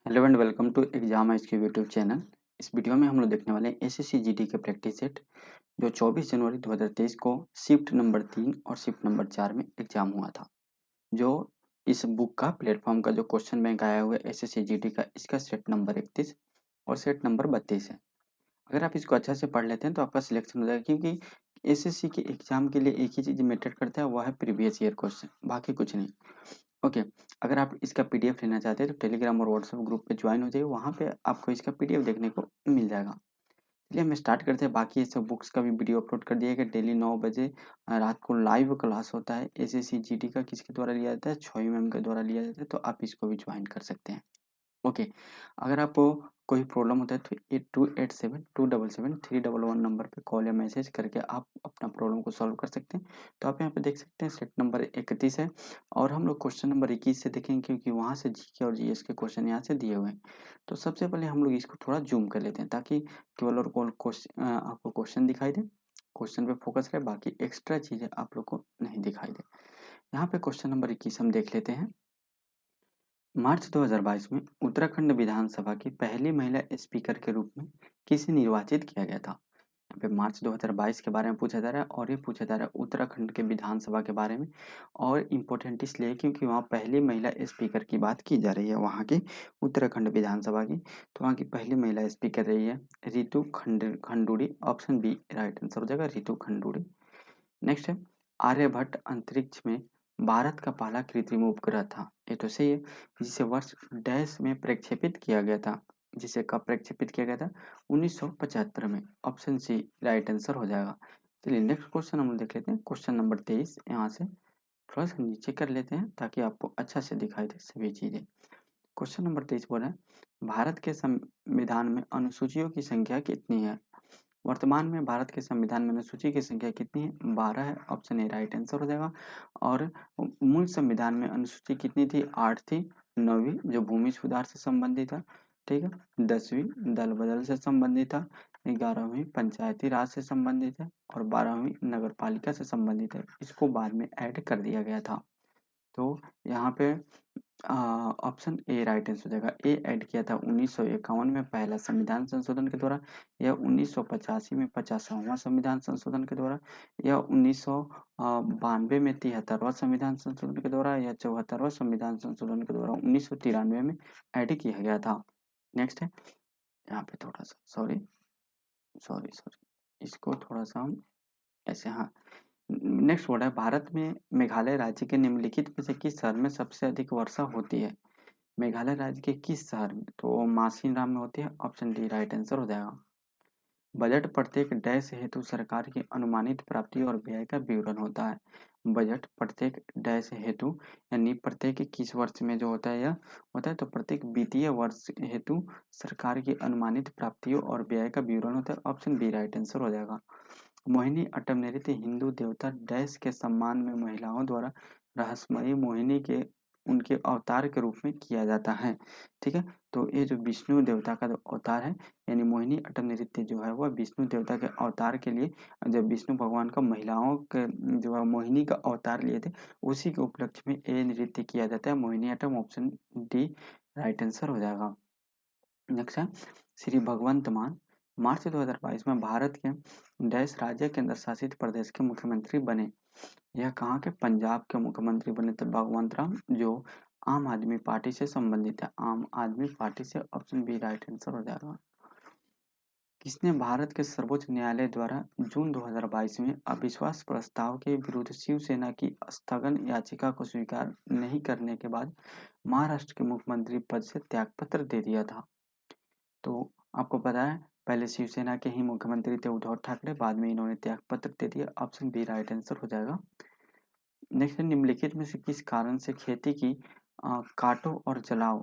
Hello and welcome to exam H के YouTube channel. इस video में हम लोग देखने वाले हैं एसएससी जीडी के प्रैक्टिस सेट जो 24 जनवरी 2023 को शिफ्ट नंबर 3 और शिफ्ट नंबर 4 में एग्जाम हुआ था। जो इस बुक का प्लेटफॉर्म का जो क्वेश्चन बैंक आया हुआ है एसएससी जीडी का, इसका सेट नंबर 31 और सेट नंबर 32 है। अगर आप इसको अच्छा से पढ़ लेते हैं तो आपका सिलेक्शन हो जाएगा, क्योंकि एसएससी के एग्जाम के लिए एक ही चीज़ मैटर करता है, वह है प्रीवियस ईयर क्वेश्चन, बाकी कुछ नहीं। ओके। अगर आप इसका पीडीएफ लेना चाहते हैं तो टेलीग्राम और व्हाट्सएप ग्रुप पे ज्वाइन हो जाइए, वहाँ पे आपको इसका पीडीएफ देखने को मिल जाएगा। चलिए हम स्टार्ट करते हैं। बाकी ये सब बुक्स का भी वीडियो अपलोड कर दिया गया। डेली 9 बजे रात को लाइव क्लास होता है एसएससी जीडी का। किसके द्वारा लिया जाता है? छोई मैम के द्वारा लिया जाता है, तो आप इसको भी ज्वाइन कर सकते हैं। ओके। अगर आपको कोई प्रॉब्लम होता है तो 8287 277 311 नंबर पे कॉल या मैसेज करके आप अपना प्रॉब्लम को सॉल्व कर सकते हैं। तो आप यहाँ पे देख सकते हैं सेट नंबर 31 है और हम लोग क्वेश्चन नंबर 21 से देखेंगे, क्योंकि वहाँ से जीके और जीएस के क्वेश्चन यहाँ से दिए हुए हैं। तो सबसे पहले हम लोग इसको थोड़ा जूम कर लेते हैं ताकि केवल और केवल आपको क्वेश्चन दिखाई दे, क्वेश्चन पे फोकस रहे, बाकी एक्स्ट्रा चीज़ें आप लोग को नहीं दिखाई दे। यहाँ पे क्वेश्चन नंबर 21 हम देख लेते हैं। मार्च 2022 में उत्तराखंड विधानसभा की पहली महिला स्पीकर के रूप में किसे निर्वाचित किया गया था? यहाँ पे मार्च 2022 के बारे में पूछा जा रहा है और ये पूछा जा रहा है उत्तराखंड के विधानसभा के बारे में। और इम्पोर्टेंट इसलिए क्योंकि वहाँ पहली महिला स्पीकर की बात की जा रही है, वहाँ की उत्तराखंड विधानसभा की। तो वहाँ की पहली महिला स्पीकर रही है Ritu Khanduri. Option B right answer हो जाएगा, रितु खंडूड़ी। नेक्स्ट है, आर्यभट्ट अंतरिक्ष में भारत का पहला कृत्रिम उपग्रह था। ये तो सही है। जिसे वर्ष डैश में प्रक्षेपित किया गया था। जिसे कब प्रक्षेपित किया गया था? 1975 में। ऑप्शन सी राइट आंसर हो जाएगा। चलिए नेक्स्ट क्वेश्चन हम लोग देख लेते हैं। क्वेश्चन नंबर 23 यहाँ से थोड़ा सा नीचे कर लेते हैं ताकि आपको अच्छा से दिखाई दे सभी चीजें। क्वेश्चन नंबर 23 बोल रहे हैं, भारत के संविधान में अनुसूचियों की संख्या कितनी है? वर्तमान में भारत के संविधान में अनुसूची की संख्या कितनी है? 12 है। ऑप्शन ए राइट आंसर हो जाएगा। और मूल संविधान में अनुसूची कितनी थी? 8 थी। 9वीं जो भूमि सुधार से संबंधित है, ठीक है। 10वीं दल बदल से संबंधित है। 11वीं पंचायती राज से संबंधित है और 12वीं नगर पालिका से संबंधित है। इसको बाद में ऐड कर दिया गया था। तो यहाँ पे ऑप्शन ए राइट आंसर हो जाएगा। ए ऐड किया था 1951 में पहला संविधान संशोधन के द्वारा, या 1985 में 50वां संविधान संशोधन के द्वारा, या 1992 में 73वां संविधान संशोधन के द्वारा, या 74वां संविधान संशोधन के द्वारा 1993 में ऐड किया गया था। नेक्स्ट है, यहाँ पे थोड़ा सा सॉरी सॉरी सॉरी इसको थोड़ा सा हम ऐसे, हाँ। नेक्स्ट वर्ड है, भारत में मेघालय राज्य के निम्नलिखित में से किस शहर में सबसे अधिक वर्षा होती है? मेघालय राज्य के किस शहर में? तो मासिनराम में होती है। ऑप्शन डी राइट आंसर हो जाएगा। बजट प्रत्येक डैश हेतु सरकार की अनुमानित प्राप्ति और व्यय का विवरण होता है। बजट प्रत्येक डैश हेतु यानी प्रत्येक किस वर्ष में जो होता है यह होता है, तो प्रत्येक वित्तीय वर्ष हेतु सरकार की अनुमानित प्राप्तियों और व्यय का विवरण होता है। ऑप्शन बी राइट आंसर हो जाएगा। मोहिनी अट्टम नृत्य हिंदू देवता डैश के सम्मान में महिलाओं द्वारा रहस्यमयी मोहिनी के उनके अवतार के रूप में किया जाता है, ठीक है। तो ये जो विष्णु देवता का जो अवतार है, यानी मोहिनी अट्टम नृत्य जो है वह विष्णु देवता के अवतार के लिए, जब विष्णु भगवान का महिलाओं के जो है मोहिनी का अवतार लिए थे, उसी के उपलक्ष्य में ये नृत्य किया जाता है Mohini attam. Option D right answer हो जाएगा। नेक्स्ट है, श्री भगवंत मान मार्च 2022 में भारत के डैश राज्य केंद्र शासित प्रदेश के मुख्यमंत्री बने। यह कहाँ के? पंजाब के मुख्यमंत्री बने थे भगवंत मान, जो आम आदमी पार्टी से संबंधित है। आम आदमी पार्टी से। ऑप्शन बी राइट आंसर हो जाएगा। किसने भारत के सर्वोच्च न्यायालय द्वारा जून 2022 में अविश्वास प्रस्ताव के विरुद्ध शिवसेना की स्थगन याचिका को स्वीकार नहीं करने के बाद महाराष्ट्र के मुख्यमंत्री पद से त्यागपत्र दे दिया था? तो आपको पता है पहले शिवसेना के ही मुख्यमंत्री थे उद्धव ठाकरे, बाद में इन्होंने त्यागपत्र दे दिया। ऑप्शन बी राइट आंसर हो जाएगा। नेक्स्ट, निम्नलिखित में से किस कारण से खेती की काटो और जलाओ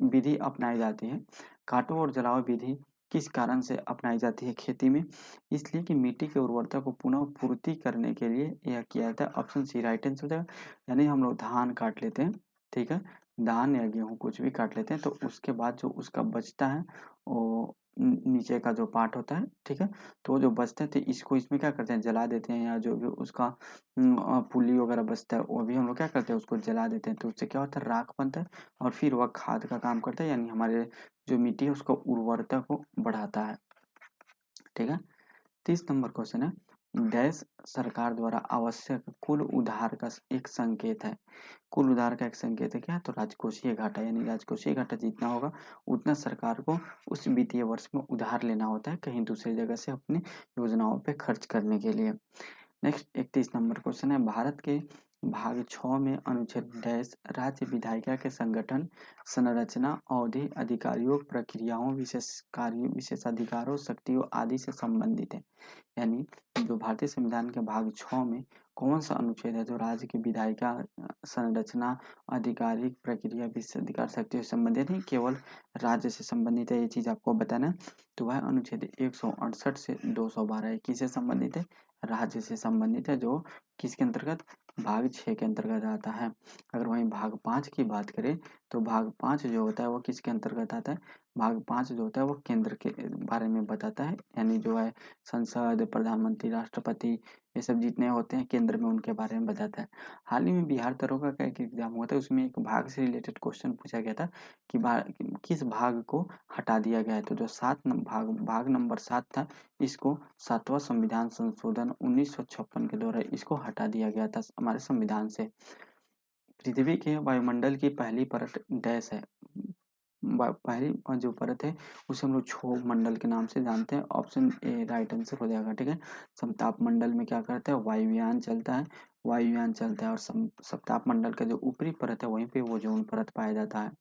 विधि अपनाई जाती है? काटो और जलाओ विधि किस कारण से अपनाई जाती है खेती में? इसलिए कि मिट्टी की उर्वरता को पुनः पूर्ति करने के लिए यह किया जाता है। ऑप्शन सी राइट आंसर हो जाएगा। यानी हम लोग धान काट लेते हैं, ठीक है, धान या गेहूँ कुछ भी काट लेते हैं तो उसके बाद जो उसका बचता है वो नीचे का जो पार्ट होता है, ठीक है, तो वो जो बचते हैं तो इसको इसमें क्या करते हैं, जला देते हैं, या जो भी उसका पुली वगैरह बचता है वो भी हम लोग क्या करते हैं, उसको जला देते हैं, तो उससे क्या होता है, राख बनता है और फिर वह खाद का काम करता है, यानी हमारे जो मिट्टी है उसको उर्वरता को बढ़ाता है। ठीक है, 30 नंबर क्वेश्चन है, डैश सरकार द्वारा आवश्यक कुल उधार का एक संकेत है। कुल उधार का एक संकेत है क्या, तो राजकोषीय घाटा, यानी राजकोषीय घाटा जितना होगा उतना सरकार को उस वित्तीय वर्ष में उधार लेना होता है कहीं दूसरी जगह से अपनी योजनाओं पे खर्च करने के लिए। नेक्स्ट 31 नंबर क्वेश्चन है, भारत के भाग 6 में अनुच्छेद डैश राज्य विधायिका के संगठन, संरचना, अवधि, अधिकारियों, प्रक्रियाओं, विशेष कार्यों, विशेषाधिकारों, शक्तियों आदि से संबंधित है। यानी जो भारतीय संविधान के भाग 6 में कौन सा अनुच्छेद है जो राज्य की विधायिका, संरचना, आधिकारिक प्रक्रिया, विशेषाधिकार, शक्तियों से संबंधित नहीं, केवल राज्य से संबंधित है, ये चीज आपको बताना है। तो वह अनुच्छेद 168 से 212 है, किससे संबंधित है, राज्य से संबंधित है, जो किसके अंतर्गत, भाग 6 के अंतर्गत आता है। अगर वहीं भाग 5 की बात करें तो भाग 5 जो होता है वो किसके अंतर्गत आता है, भाग 5 जो होता है वो केंद्र के बारे में बताता है, यानी जो है संसद, प्रधानमंत्री, राष्ट्रपति, ये सब जितने होते हैं केंद्र में उनके बारे में बताता है। हाल ही में बिहार दरोगा का एक एग्जाम हुआ था, उसमें एक भाग से रिलेटेड क्वेश्चन पूछा गया था कि किस भाग को हटा दिया गया है, तो जो भाग नंबर 7 था, इसको 7वां संविधान संशोधन 1956 के द्वारा इसको हटा दिया गया था हमारे संविधान से। पृथ्वी के वायुमंडल की पहली परत डैश है, पहली जो परत है उसे हम लोग क्षोभ मंडल के नाम से जानते हैं, ऑप्शन ए राइट आंसर हो जाएगा। ठीक है, समताप मंडल में क्या करता है, वायुयान चलता है, वायुयान चलता है, और सप्ताप मंडल का जो ऊपरी परत है वहीं पे ओजोन परत पाया जाता है।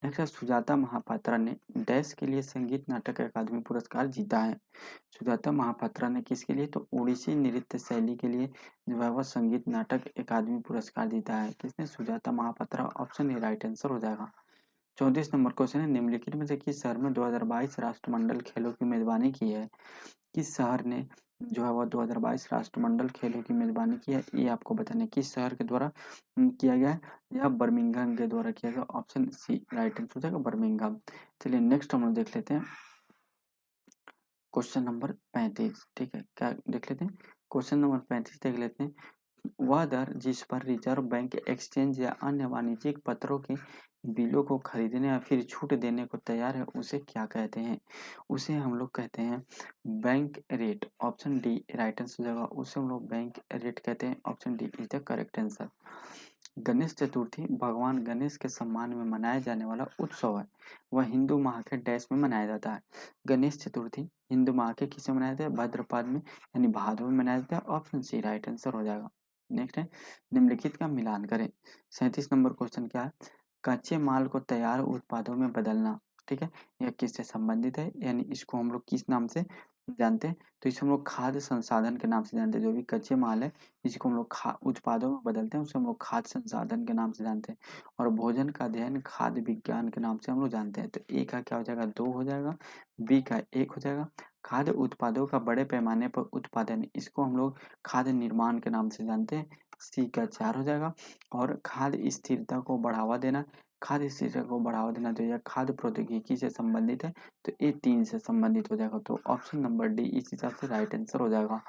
नेक्स्ट है, सुजाता महापात्रा ने डैश के लिए संगीत नाटक अकादमी पुरस्कार जीता है। सुजाता महापात्रा ने किसके लिए, तो ओडिसी नृत्य शैली के लिए जो है वह संगीत नाटक अकादमी पुरस्कार जीता है, किसने, Sujata Mahapatra, option A right answer हो जाएगा। 34 नंबर क्वेश्चन है, निम्नलिखित में से किस शहर में 2022 राष्ट्रमंडल खेलों की मेजबानी की है, किस शहर ने जो है वह 2022 राष्ट्रमंडल खेलों की मेजबानी की है, ये आपको बताना है किस शहर के द्वारा किया गया है, या बर्मिंघम के द्वारा किया गया, ऑप्शन सी राइट आंसर हो जाएगा, बर्मिंघम। चलिए नेक्स्ट हम लोग देख लेते हैं क्वेश्चन नंबर 35। ठीक है, क्या देख लेते हैं, क्वेश्चन नंबर 35 देख लेते हैं, वह दर जिस पर रिजर्व बैंक एक्सचेंज या अन्य वाणिज्यिक पत्रों के बिलों को खरीदने या फिर छूट देने को तैयार है उसे क्या कहते हैं, उसे हम लोग कहते हैं bank rate, option D right answer हो जाएगा, उसे हम लोग बैंक रेट कहते हैं, option D is the correct answer. Ganesh Chaturthi भगवान गणेश के सम्मान में मनाया जाने वाला उत्सव है, वह हिंदू माह के डैश में मनाया जाता है। गणेश चतुर्थी हिंदू माह के किसे मनाया जाता है, भाद्रपद में यानी भादो में मनाया जाता है, ऑप्शन सी राइट आंसर हो जाएगा। नेक्स्ट है, निम्नलिखित का मिलान करें। 37 नंबर क्वेश्चन क्या है, कच्चे माल को तैयार उत्पादों में बदलना, ठीक है, यह किससे संबंधित है, यानी इसको हम लोग किस नाम से जानते हैं, तो इसे हम लोग खाद्य संसाधन के नाम से जानते हैं, जो भी कच्चे माल है जिसको हम लोग उत्पादों में बदलते हैं उसे हम लोग खाद्य संसाधन के नाम से जानते हैं, और भोजन का अध्ययन खाद्य विज्ञान के नाम से हम लोग जानते हैं। तो ए का क्या हो जाएगा, 2 हो जाएगा, बी का 1 हो जाएगा। खाद्य उत्पादों का बड़े पैमाने पर उत्पादन, इसको हम लोग खाद्य निर्माण के नाम से जानते हैं, सी का 4 हो जाएगा। और खाद्य स्थिरता को बढ़ावा देना, खाद्य स्थिरता को बढ़ावा देना जो यह खाद्य प्रौद्योगिकी से संबंधित है, तो ये 3 से संबंधित हो जाएगा, तो ऑप्शन नंबर डी इस हिसाब से राइट आंसर हो जाएगा।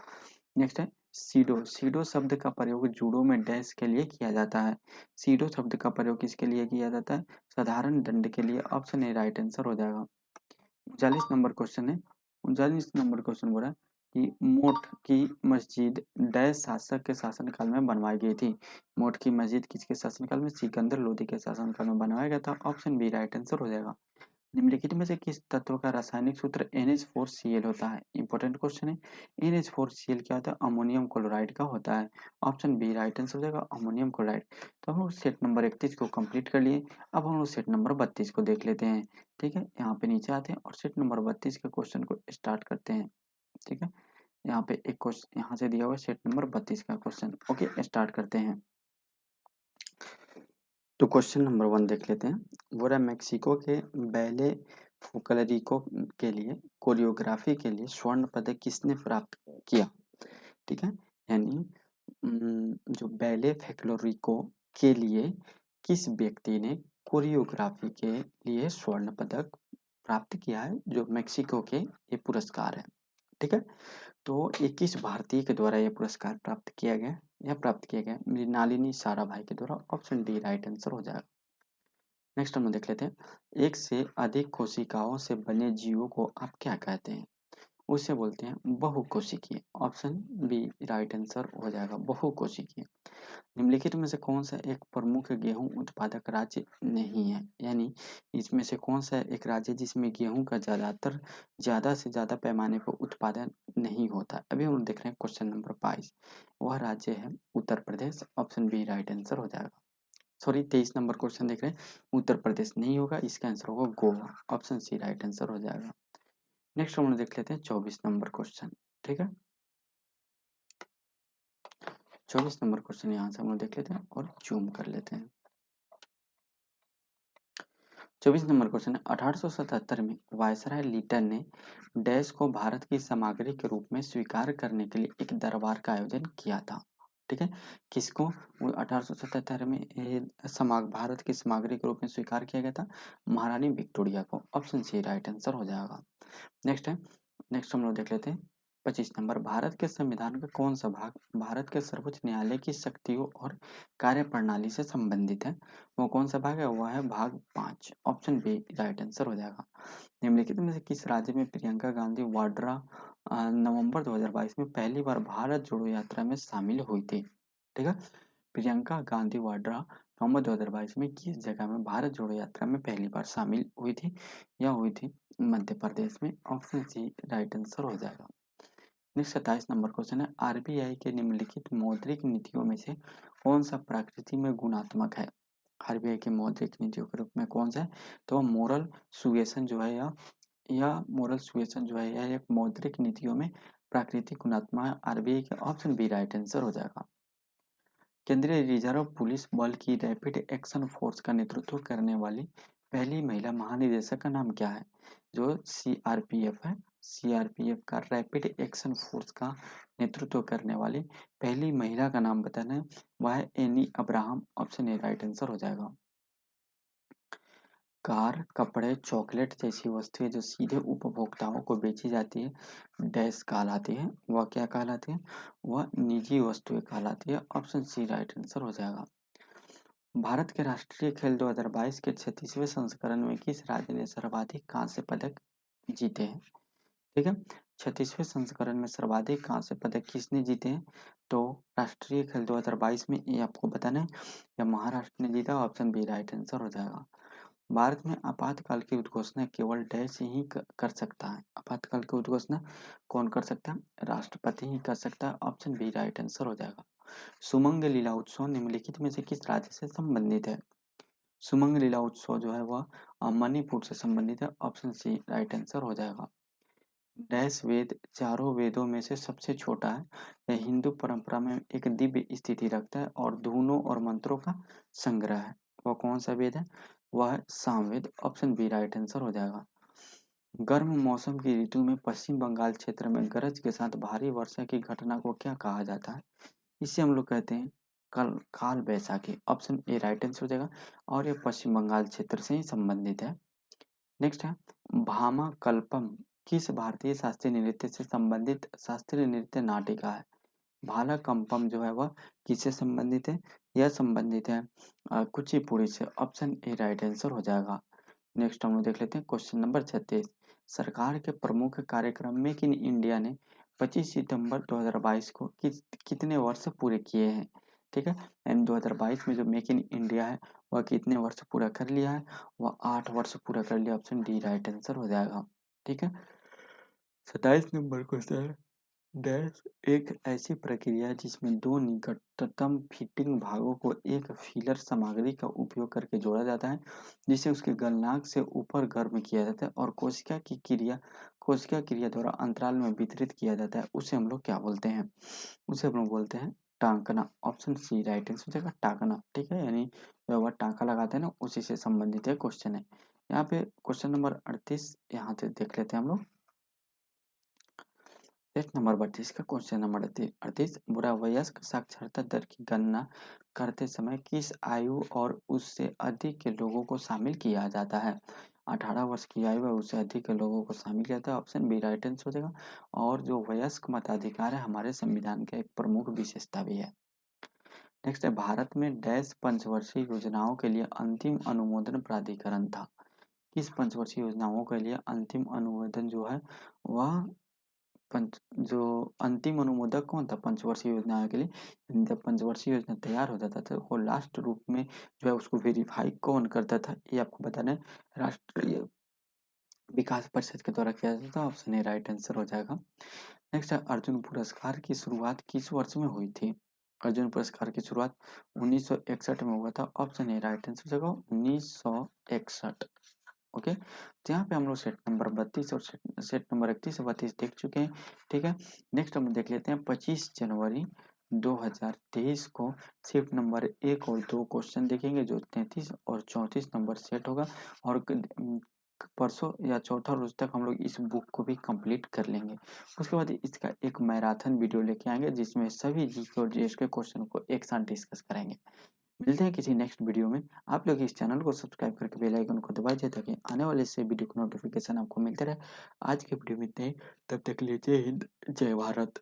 नेक्स्ट है सीडो, सीडो शब्द का प्रयोग जूडो में डैश के लिए किया जाता है, सीडो शब्द का प्रयोग किसके लिए किया जाता है, साधारण दंड के लिए, ऑप्शन ए राइट आंसर हो जाएगा। 39 नंबर क्वेश्चन बोला कि मोठ की मस्जिद डैश शासक के शासनकाल में बनवाई गई थी, मोठ की मस्जिद किसके शासनकाल में, सिकंदर लोदी के शासनकाल में बनवाया गया था, ऑप्शन बी राइट आंसर हो जाएगा। निम्नलिखित में से किस तत्व का रासायनिक सूत्र NH4Cl होता है, इंपॉर्टेंट क्वेश्चन है। NH4Cl क्या होता है, अमोनियम क्लोराइड का होता है, ऑप्शन बी राइट आंसर हो जाएगा, अमोनियम क्लोराइड। तो हम लोग सेट नंबर 31 को कंप्लीट कर लिए, अब हम लोग सेट नंबर 32 को देख लेते हैं। ठीक है, यहाँ पे नीचे आते हैं और सेट नंबर 32 के क्वेश्चन को स्टार्ट करते हैं। ठीक है, यहाँ पे एक क्वेश्चन यहाँ से दिया हुआ है सेट नंबर 32 का क्वेश्चन, ओके स्टार्ट करते हैं। तो क्वेश्चन नंबर 1 देख लेते हैं, बोला मेक्सिको के बैले फोकलरिको के लिए कोरियोग्राफी के लिए स्वर्ण पदक किसने प्राप्त किया, ठीक है, यानी जो बैले फोकलरिको के लिए किस व्यक्ति ने कोरियोग्राफी के लिए स्वर्ण पदक प्राप्त किया है, जो मेक्सिको के ये पुरस्कार है। ठीक है, तो 21 भारतीय के द्वारा यह पुरस्कार प्राप्त किया गया, यह प्राप्त किया गया मृणालिनी साराभाई के द्वारा। ऑप्शन डी राइट आंसर हो जाएगा। नेक्स्ट हम देख लेते हैं, एक से अधिक कोशिकाओं से बने जीवों को आप क्या कहते हैं? उसे बोलते हैं बहुकोशिकीय। ऑप्शन बी राइट आंसर हो जाएगा, बहुकोशिकीय। निम्नलिखित में से कौन सा एक प्रमुख गेहूं उत्पादक राज्य नहीं है? यानी इसमें से कौन सा एक राज्य जिसमें गेहूं का ज्यादा से ज्यादा पैमाने पर उत्पादन नहीं होता? अभी हम देख रहे हैं क्वेश्चन नंबर 22, वह राज्य है Uttar Pradesh. Option B right answer हो जाएगा। सॉरी, 23 नंबर क्वेश्चन देख रहे हैं, उत्तर प्रदेश नहीं होगा, इसका आंसर होगा Goa. Option C right answer हो जाएगा। नेक्स्ट हम देख लेते हैं 24 नंबर क्वेश्चन। ठीक है, 24 नंबर क्वेश्चन यहाँ से हम लोग देख लेते हैं और जूम कर लेते हैं। 24 नंबर क्वेश्चन है, 1877 में वायसराय लीटन ने डैश को भारत की सामग्री के रूप में स्वीकार करने के लिए एक दरबार का आयोजन किया था। ठीक है, किसको 1877 में भारत की सामग्री के रूप में स्वीकार किया गया था? महारानी विक्टोरिया को। ऑप्शन सी राइट आंसर हो जाएगा। नेक्स्ट है, नेक्स्ट हम लोग देख लेते हैं 25 नंबर, भारत के संविधान का कौन सा भाग भारत के सर्वोच्च न्यायालय की शक्तियों और कार्य प्रणाली से संबंधित है? वो कौन सा भाग है? वह है भाग 5। ऑप्शन बी राइट आंसर हो जाएगा। निम्नलिखित में से किस राज्य में प्रियंका गांधी वाड्रा नवंबर 2022 में पहली बार भारत जोड़ो यात्रा में शामिल हुई थी? ठीक है, प्रियंका गांधी वाड्रा नवंबर 2022 में किस जगह में भारत जोड़ो यात्रा में पहली बार शामिल हुई थी? यह हुई थी मध्य प्रदेश में। ऑप्शन सी राइट आंसर हो जाएगा। नेक्स्ट 27 नंबर क्वेश्चन है, आरबीआई के निम्नलिखित मौद्रिक नीतियों में से कौन सा प्रकृति में गुणात्मक है? आरबीआई की मौद्रिक नीतियों के रूप में कौन सा है? तो मोरल सुएसन जो है या मोरल सुएसन जो है यह एक मौद्रिक नीतियों में प्राकृतिक गुणात्मक है आरबीआई के। ऑप्शन बी राइट आंसर हो जाएगा। केंद्रीय रिजर्व पुलिस बल की रैपिड एक्शन फोर्स का नेतृत्व करने वाली पहली महिला महानिदेशक का नाम क्या है? जो सीआरपीएफ है, सीआरपीएफ का रैपिड एक्शन फोर्स का नेतृत्व करने वाली पहली महिला का नाम बताना है, वह है any Abraham. Option A right answer हो जाएगा। कार, कपड़े, चॉकलेट जैसी वस्तुएं जो सीधे उपभोक्ताओं को बेची जाती है डैश कहलाती है, वह क्या कहलाती है? वह निजी वस्तुएं कहलाती है। ऑप्शन सी राइट आंसर हो जाएगा। भारत के राष्ट्रीय खेल 2022 के 36वें संस्करण में किस राज्य ने सर्वाधिक कांस्य पदक जीते हैं? ठीक है, 36वें संस्करण में सर्वाधिक कांस्य पदक किसने जीते हैं? तो राष्ट्रीय खेल 2022 में ये आपको बताना है, या महाराष्ट्र ने जीता। ऑप्शन बी राइट आंसर हो जाएगा। भारत में आपातकाल की उद्घोषणा केवल डैश ही कर सकता है? आपातकाल की उद्घोषणा कौन कर सकता है? राष्ट्रपति ही कर सकता है। ऑप्शन बी राइट आंसर हो जाएगा। सुमंग लीला उत्सव निम्नलिखित में से किस राज्य से संबंधित है? सुमंग लीला उत्सव जो है वह मणिपुर से संबंधित है। ऑप्शन सी राइट आंसर हो जाएगा। डैश वेद चारों वेदों में से सबसे छोटा है, यह हिंदू परंपरा में एक दिव्य स्थिति रखता है और धुनों और मंत्रों का संग्रह है। वह कौन सा वेद है? वह है Samaveda. Option B right answer हो जाएगा। गर्म मौसम की ऋतु में पश्चिम बंगाल क्षेत्र में गरज के साथ भारी वर्षा की घटना को क्या कहा जाता है? इसे हम लोग कहते हैं काल Baisakhi. Option A right answer हो जाएगा, और ये पश्चिम बंगाल क्षेत्र से ही संबंधित है। नेक्स्ट है, भामा कल्पम किस भारतीय शास्त्रीय नृत्य से संबंधित शास्त्रीय नृत्य नाटिका है? भाला कंपम जो है वह किससे संबंधित है? यह संबंधित है कुचिपुड़ी से। ऑप्शन ए राइट आंसर हो जाएगा। नेक्स्ट हम लोग देख लेते हैं क्वेश्चन नंबर 36, सरकार के प्रमुख कार्यक्रम मेक इन इंडिया ने 25 सितंबर 2022 को कितने वर्ष पूरे किए हैं? ठीक है, एंड 2022 में जो मेक इन इंडिया है वह कितने वर्ष पूरा कर लिया है? वह 8 वर्ष पूरा कर लिया। ऑप्शन डी राइट आंसर हो जाएगा। ठीक है, 27 नंबर क्वेश्चन है, डैश एक ऐसी प्रक्रिया है जिसमें दो निकटतम फिटिंग भागों को एक फीलर सामग्री का उपयोग करके जोड़ा जाता है, जिसे उसके गलनांक से ऊपर गर्म किया जाता है और कोशिका क्रिया द्वारा अंतराल में वितरित किया जाता है। उसे हम लोग क्या बोलते हैं? उसे हम लोग बोलते हैं टांकना। ऑप्शन सी राइट आंसर हो जाएगा, टांकना। ठीक है, यानी जो वह टांका लगाते हैं ना, उसी से संबंधित है क्वेश्चन है। यहाँ पे क्वेश्चन नंबर 38 यहाँ से देख लेते हैं हम लोग। प्रश्न नंबर 32 का क्वेश्चन नंबर 38 बुरा वयस्क साक्षरता दर की गणना करते समय किस आयु और उससे अधिक के लोगों को शामिल किया जाता है? 18 वर्ष की आयु और उससे अधिक के लोगों को शामिल किया जाता है। ऑप्शन बी राइट आंसर हो जाएगा। और जो वयस्क मताधिकार है हमारे संविधान का एक प्रमुख विशेषता भी है। नेक्स्ट है भारत में डैश पंचवर्षीय योजनाओं के लिए अंतिम अनुमोदन प्राधिकरण था। किस पंचवर्षीय योजनाओं के लिए अंतिम अनुमोदन जो है वह पंच जो अंतिम अनुमोदक कौन था पंचवर्षीय योजना के लिए? जब पंचवर्षीय योजना तैयार हो जाता था वो लास्ट रूप में जो है उसको वेरीफाई कौन करता था, ये आपको बताना है। राष्ट्रीय विकास परिषद के द्वारा किया जाता था। ऑप्शन ए राइट आंसर हो जाएगा। नेक्स्ट है अर्जुन पुरस्कार की शुरुआत किस वर्ष में हुई थी? अर्जुन पुरस्कार की शुरुआत 1961 में हुआ था। ऑप्शन ए राइट आंसर हो जाएगा 1961। ओके, तो यहाँ पे हम लोग सेट नंबर 32 और सेट नंबर 31 और 32 देख चुके हैं। ठीक है, नेक्स्ट हम देख लेते हैं 25 जनवरी 2023 को शिफ्ट नंबर 1 और 2 क्वेश्चन देखेंगे जो 33 और 34 नंबर सेट होगा। और परसों या चौथा रोज तक हम लोग इस बुक को भी कंप्लीट कर लेंगे। उसके बाद इसका एक मैराथन वीडियो लेके आएंगे जिसमें सभी जीके और जीएस के क्वेश्चन को एक साथ डिस्कस करेंगे। मिलते हैं किसी नेक्स्ट वीडियो में। आप लोग इस चैनल को सब्सक्राइब करके बेल आइकन को दबा दीजिए ताकि आने वाले से वीडियो को नोटिफिकेशन आपको मिलते रहे। आज के वीडियो में इतना ही, तब तक के लिए जय हिंद, जय भारत।